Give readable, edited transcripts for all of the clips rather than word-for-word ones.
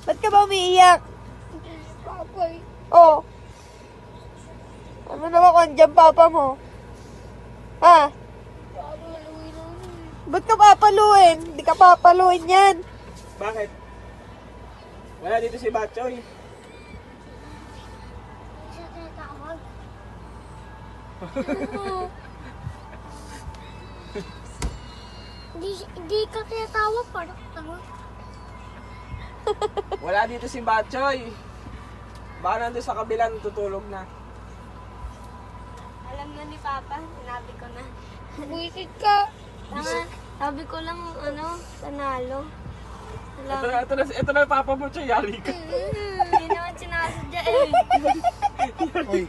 Ba't ka ba umiiyak? Papa eh. Oh. Ano naman kung andyan papa mo? Ha? Papaluin namin. Ba't ka papaluin? Hindi ka papaluin yan. Bakit? Wala dito si Batchoy. Hindi siya tinatawag. Hindi ka tinatawag. Parang tawag. Wala dito si Batchoy. Baka nandun sa kabila tutulog na. Alam na ni Papa, sinabi ko na. Buisit ka. Tama, sabi ko lang, panalo. Wala. Ito na papa mo, Choy. Yari ka. Hindi naman sinasadya eh. Uy.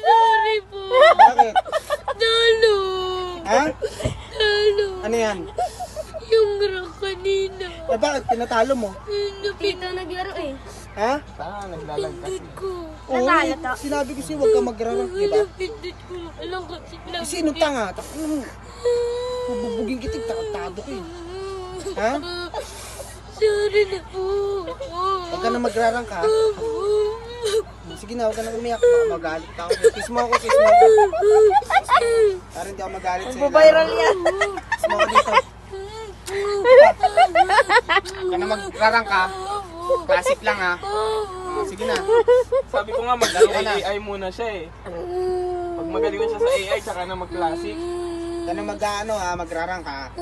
Sorry po. Bakit? Talo. Ha? Talo. Ano yan? Yung rock kanina. Eh bakit? Tinatalo mo? Dito naglaro eh. Ha? Saan naglalag kasi? Pindot ko. Oo, Natalo to. sinabi ko sa'yo, huwag ka magrarap, di ba? Pindot ko. Alam ko sila. Sino tanga? Bubuging kitig, takotado ko eh. Ha? Sorry na po. Huwag ka na magrarang ka. Sige na, huwag ka na umiyak. Baka magalit ka ako. Kiss mo ako, kiss mo ako. Para hindi ako magalit sa'yo. Viral yan. Kiss mo ako dito. Huwag ka na magrarang ka. Classic lang ha. Sige na. Sabi ko nga, mag-AI muna siya eh. Pag magaling na siya sa AI, tsaka na mag-classic. Huwag ka na magrarang ka.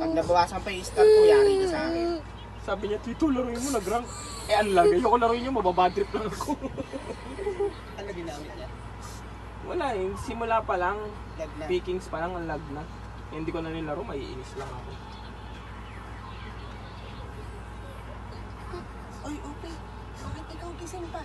Pag nabawasan pa yung star ko, yari ka sa akin. Sabi niya, Tito, laruin mo, nag-rank. Eh, ang lag. Ayoko laruin niyo, mababadrip lang ako. Ano ginamit niya? Wala eh. Simula pa lang, Lag na. pickings pa lang, ang lag na. Hindi ko na nilaro, maiinis lang ako. Oy, okay. Bakit ikaw gising pa?